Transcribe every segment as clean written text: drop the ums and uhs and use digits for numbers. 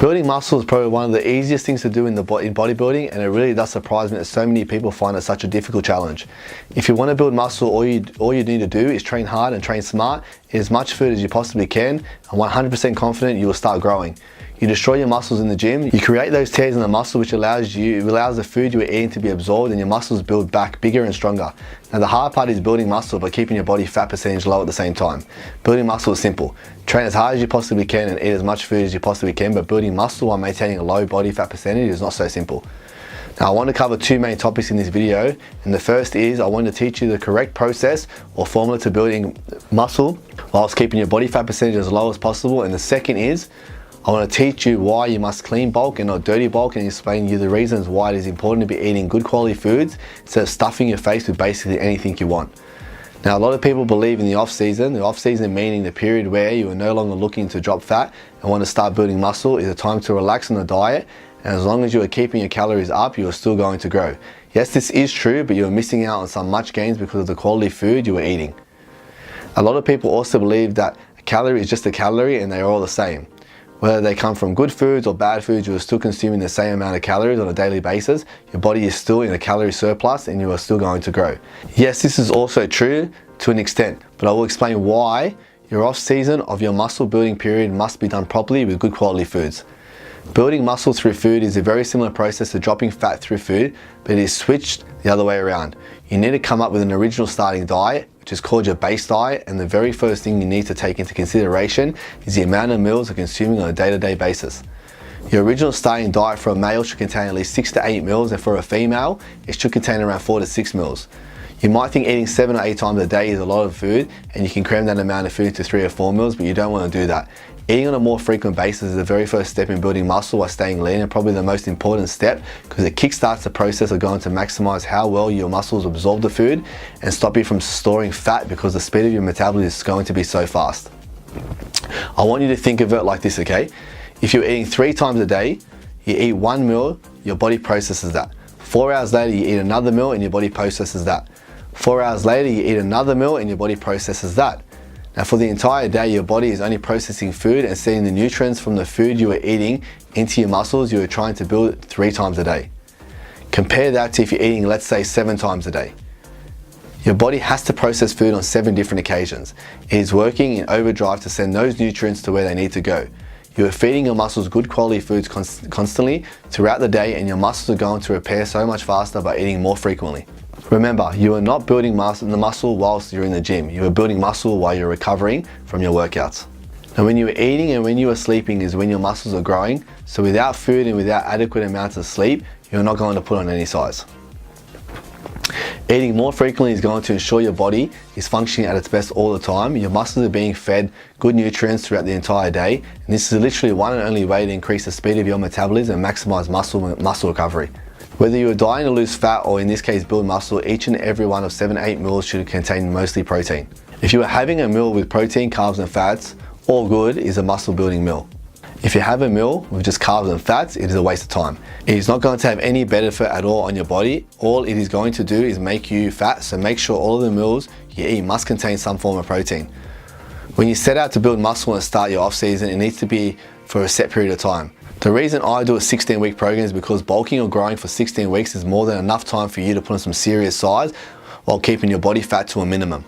Building muscle is probably one of the easiest things to do in bodybuilding, and it really does surprise me that so many people find it such a difficult challenge. If you want to build muscle, all you need to do is train hard and train smart, eat as much food as you possibly can, and 100% confident you will start growing. You destroy your muscles in the gym, you create those tears in the muscle which allows the food you are eating to be absorbed, and your muscles build back bigger and stronger. Now the hard part is building muscle but keeping your body fat percentage low at the same time. Building muscle is simple. Train as hard as you possibly can and eat as much food as you possibly can, but building muscle while maintaining a low body fat percentage is not so simple. Now I want to cover two main topics in this video, and the first is I want to teach you the correct process or formula to building muscle whilst keeping your body fat percentage as low as possible, and the second is I want to teach you why you must clean bulk and not dirty bulk, and explain to you the reasons why it is important to be eating good quality foods instead of stuffing your face with basically anything you want. Now a lot of people believe in the off season meaning the period where you are no longer looking to drop fat and want to start building muscle, is a time to relax on the diet, and as long as you are keeping your calories up, you are still going to grow. Yes, this is true, but you are missing out on some much gains because of the quality food you are eating. A lot of people also believe that a calorie is just a calorie and they are all the same. Whether they come from good foods or bad foods, you are still consuming the same amount of calories on a daily basis. Your body is still in a calorie surplus and you are still going to grow. Yes, this is also true to an extent, but I will explain why your off season of your muscle building period must be done properly with good quality foods. Building muscle through food is a very similar process to dropping fat through food, but it is switched the other way around. You need to come up with an original starting diet, which is called your base diet, and the very first thing you need to take into consideration is the amount of meals you're consuming on a day-to-day basis. Your original starting diet for a male should contain at least 6 to 8 meals, and for a female, it should contain around 4 to 6 meals. You might think eating 7 or 8 times a day is a lot of food, and you can cram that amount of food to 3 or 4 meals, but you don't want to do that. Eating on a more frequent basis is the very first step in building muscle while staying lean, and probably the most important step, because it kickstarts the process of going to maximize how well your muscles absorb the food and stop you from storing fat, because the speed of your metabolism is going to be so fast. I want you to think of it like this, okay? If you're eating 3 times a day, you eat 1 meal, your body processes that. 4 hours later, you eat another meal and your body processes that. 4 hours later, you eat another meal and your body processes that. Now for the entire day, your body is only processing food and sending the nutrients from the food you are eating into your muscles you are trying to build 3 times a day. Compare that to if you're eating, let's say, 7 times a day. Your body has to process food on 7 different occasions. It is working in overdrive to send those nutrients to where they need to go. You are feeding your muscles good quality foods constantly throughout the day, and your muscles are going to repair so much faster by eating more frequently. Remember, you are not building the muscle whilst you're in the gym. You are building muscle while you're recovering from your workouts. Now when you are eating and when you are sleeping is when your muscles are growing, so without food and without adequate amounts of sleep, you're not going to put on any size. Eating more frequently is going to ensure your body is functioning at its best all the time. Your muscles are being fed good nutrients throughout the entire day, and this is literally one and only way to increase the speed of your metabolism and maximize muscle recovery. Whether you are dying to lose fat or in this case build muscle, each and every one of 7 to 8 meals should contain mostly protein. If you are having a meal with protein, carbs and fats, all good is a muscle building meal. If you have a meal with just carbs and fats, it is a waste of time. It is not going to have any benefit at all on your body. All it is going to do is make you fat, so make sure all of the meals you eat must contain some form of protein. When you set out to build muscle and start your off season, it needs to be for a set period of time. The reason I do a 16-week program is because bulking or growing for 16 weeks is more than enough time for you to put on some serious size while keeping your body fat to a minimum.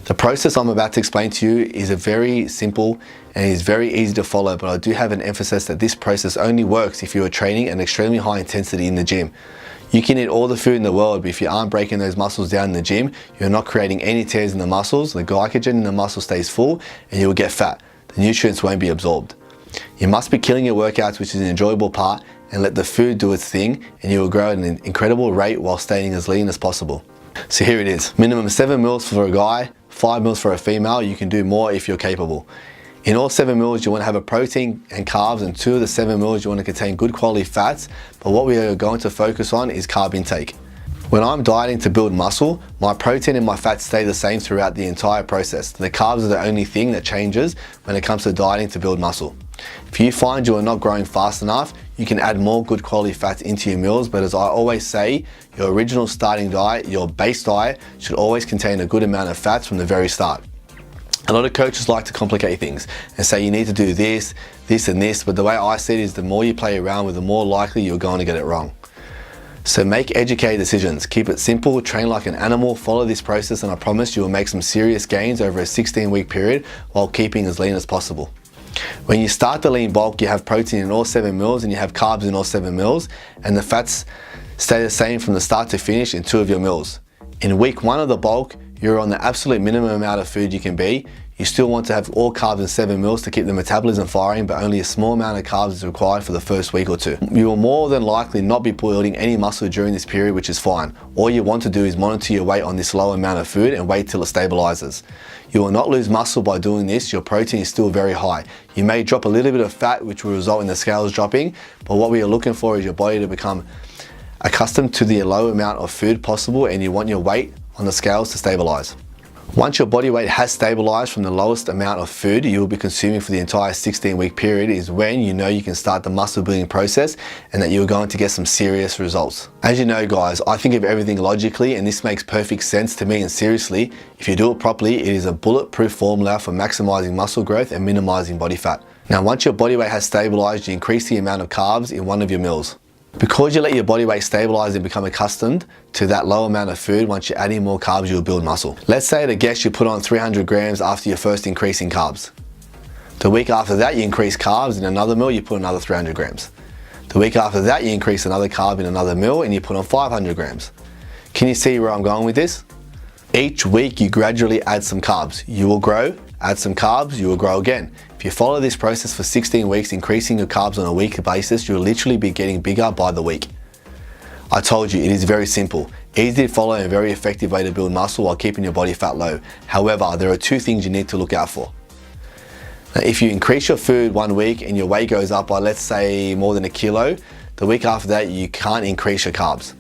The process I'm about to explain to you is a very simple and is very easy to follow, but I do have an emphasis that this process only works if you are training at an extremely high intensity in the gym. You can eat all the food in the world, but if you aren't breaking those muscles down in the gym, you're not creating any tears in the muscles, the glycogen in the muscle stays full, and you will get fat. The nutrients won't be absorbed. You must be killing your workouts, which is an enjoyable part, and let the food do its thing, and you will grow at an incredible rate while staying as lean as possible. So here it is. Minimum 7 meals for a guy, 5 meals for a female. You can do more if you're capable. In all 7 meals, you want to have a protein and carbs, and 2 of the 7 meals you want to contain good quality fats, but what we are going to focus on is carb intake. When I'm dieting to build muscle, my protein and my fats stay the same throughout the entire process. The carbs are the only thing that changes when it comes to dieting to build muscle. If you find you are not growing fast enough, you can add more good quality fats into your meals, but as I always say, your original starting diet, your base diet, should always contain a good amount of fats from the very start. A lot of coaches like to complicate things and say you need to do this, this and this, but the way I see it is the more you play around with, the more likely you're going to get it wrong. So make educated decisions, keep it simple, train like an animal, follow this process, and I promise you will make some serious gains over a 16-week period while keeping as lean as possible. When you start the lean bulk, you have protein in all 7 meals and you have carbs in all 7 meals, and the fats stay the same from the start to finish in 2 of your meals. In week 1 of the bulk, you're on the absolute minimum amount of food you can be. You still want to have all carbs in 7 meals to keep the metabolism firing, but only a small amount of carbs is required for the first week or 2. You will more than likely not be building any muscle during this period, which is fine. All you want to do is monitor your weight on this low amount of food and wait till it stabilizes. You will not lose muscle by doing this. Your protein is still very high. You may drop a little bit of fat, which will result in the scales dropping, but what we are looking for is your body to become accustomed to the low amount of food possible, and you want your weight on the scales to stabilize. Once your body weight has stabilized from the lowest amount of food you will be consuming for the entire 16-week period is when you know you can start the muscle building process and that you're going to get some serious results. As you know guys, I think of everything logically, and this makes perfect sense to me, and seriously, if you do it properly, it is a bulletproof formula for maximizing muscle growth and minimizing body fat. Now once your body weight has stabilized, you increase the amount of carbs in one of your meals. Because you let your body weight stabilize and become accustomed to that low amount of food, once you're adding more carbs, you'll build muscle. Let's say at a guess you put on 300 grams after your first increase in carbs. The week after that, you increase carbs in another meal, you put another 300 grams. The week after that, you increase another carb in another meal and you put on 500 grams. Can you see where I'm going with this? Each week you gradually add some carbs. You will grow, add some carbs, you will grow again. If you follow this process for 16 weeks, increasing your carbs on a weekly basis, you'll literally be getting bigger by the week. I told you, it is very simple, easy to follow, and a very effective way to build muscle while keeping your body fat low. However, there are 2 things you need to look out for. Now, if you increase your food one week and your weight goes up by, let's say, more than 1 kilo, the week after that you can't increase your carbs.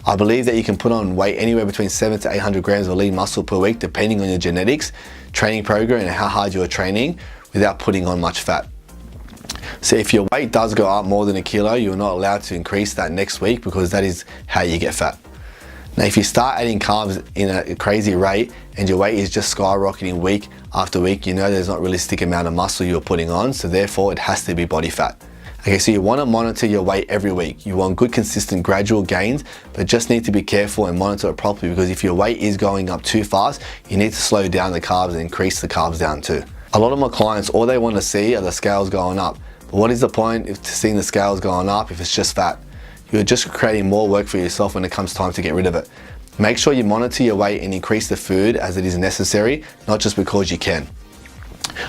I believe that you can put on weight anywhere between 700 to 800 grams of lean muscle per week, depending on your genetics, training program, and how hard you are training, without putting on much fat. So if your weight does go up more than 1 kilo, you're not allowed to increase that next week, because that is how you get fat. Now if you start adding carbs in a crazy rate and your weight is just skyrocketing week after week, you know there's not realistic amount of muscle you're putting on, so therefore it has to be body fat. Okay, so you want to monitor your weight every week. You want good, consistent, gradual gains, but just need to be careful and monitor it properly, because if your weight is going up too fast, you need to slow down the carbs and increase the carbs down too. A lot of my clients, all they want to see are the scales going up. But what is the point of seeing the scales going up if it's just fat? You're just creating more work for yourself when it comes time to get rid of it. Make sure you monitor your weight and increase the food as it is necessary, not just because you can.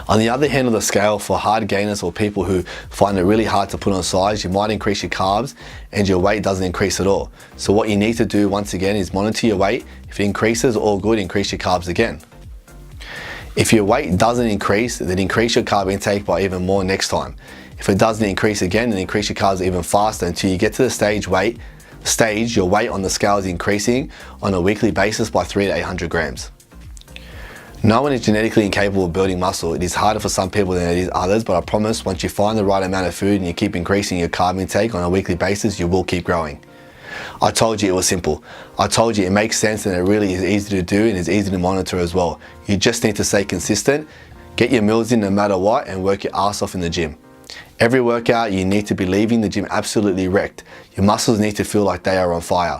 On the other hand of the scale, for hard gainers or people who find it really hard to put on size, you might increase your carbs and your weight doesn't increase at all. So what you need to do once again is monitor your weight. If it increases, all good, increase your carbs again. If your weight doesn't increase, then increase your carb intake by even more next time. If it doesn't increase again, then increase your carbs even faster until you get to the stage your weight on the scale is increasing on a weekly basis by 300 to 800 grams. No one is genetically incapable of building muscle. It is harder for some people than it is others, but I promise once you find the right amount of food and you keep increasing your carb intake on a weekly basis, you will keep growing. I told you it was simple. I told you it makes sense, and it really is easy to do and is easy to monitor as well. You just need to stay consistent, get your meals in no matter what, and work your ass off in the gym. Every workout you need to be leaving the gym absolutely wrecked. Your muscles need to feel like they are on fire.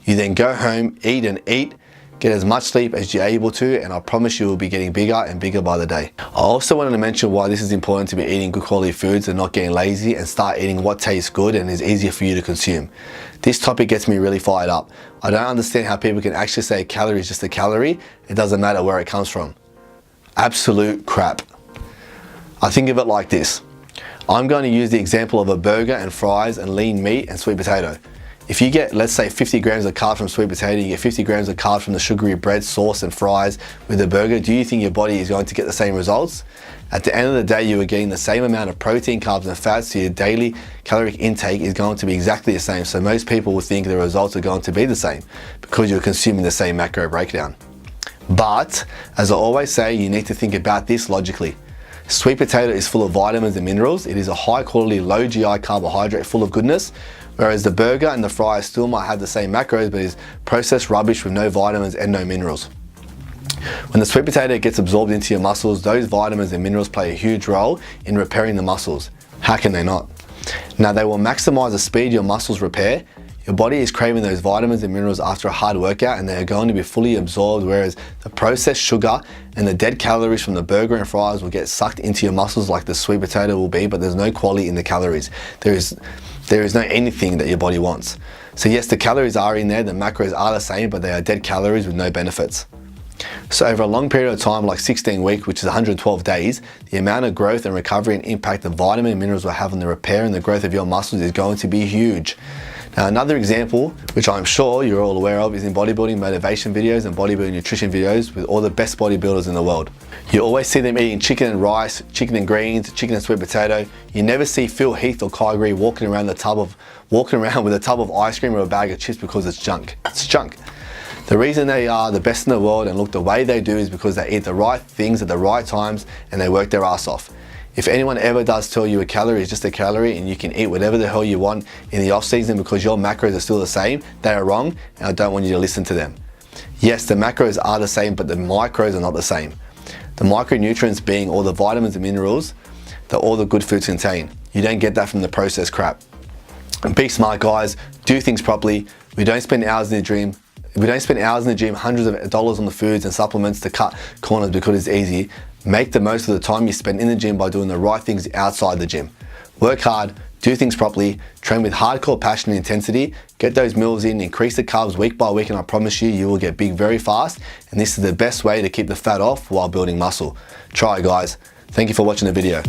You then go home, eat and eat, get as much sleep as you're able to, and I promise you will be getting bigger and bigger by the day. I also wanted to mention why this is important to be eating good quality foods and not getting lazy, and start eating what tastes good and is easier for you to consume. This topic gets me really fired up. I don't understand how people can actually say a calorie is just a calorie. It doesn't matter where it comes from. Absolute crap. I think of it like this. I'm going to use the example of a burger and fries and lean meat and sweet potato. If you get, let's say, 50 grams of carbs from sweet potato, you get 50 grams of carbs from the sugary bread, sauce and fries with the burger, do you think your body is going to get the same results? At the end of the day, you are getting the same amount of protein, carbs and fats, so your daily caloric intake is going to be exactly the same. So most people will think the results are going to be the same because you're consuming the same macro breakdown. But, as I always say, you need to think about this logically. Sweet potato is full of vitamins and minerals. It is a high quality, low GI carbohydrate full of goodness, whereas the burger and the fries still might have the same macros, but is processed rubbish with no vitamins and no minerals. When the sweet potato gets absorbed into your muscles, those vitamins and minerals play a huge role in repairing the muscles. How can they not? Now, they will maximize the speed your muscles repair. Your body is craving those vitamins and minerals after a hard workout, and they are going to be fully absorbed, whereas the processed sugar and the dead calories from the burger and fries will get sucked into your muscles like the sweet potato will be, but there's no quality in the calories. There is no anything that your body wants. So yes, the calories are in there, the macros are the same, but they are dead calories with no benefits. So over a long period of time, like 16 weeks, which is 112 days, the amount of growth and recovery and impact the vitamin and minerals will have on the repair and the growth of your muscles is going to be huge. Now, another example, which I'm sure you're all aware of, is in bodybuilding motivation videos and bodybuilding nutrition videos with all the best bodybuilders in the world. You always see them eating chicken and rice, chicken and greens, chicken and sweet potato. You never see Phil Heath or Kai Greer walking around with a tub of ice cream or a bag of chips because it's junk. It's junk. The reason they are the best in the world and look the way they do is because they eat the right things at the right times and they work their ass off. If anyone ever does tell you a calorie is just a calorie and you can eat whatever the hell you want in the off season because your macros are still the same, they are wrong, and I don't want you to listen to them. Yes, the macros are the same, but the micros are not the same. The micronutrients being all the vitamins and minerals that all the good foods contain. You don't get that from the processed crap. And be smart, guys. Do things properly. We don't spend hours in the gym. We don't spend hours in the gym, hundreds of dollars on the foods and supplements to cut corners because it's easy. Make the most of the time you spend in the gym by doing the right things outside the gym. Work hard, do things properly, train with hardcore passion and intensity, get those meals in, increase the carbs week by week, and I promise you, you will get big very fast. And this is the best way to keep the fat off while building muscle. Try it, guys. Thank you for watching the video.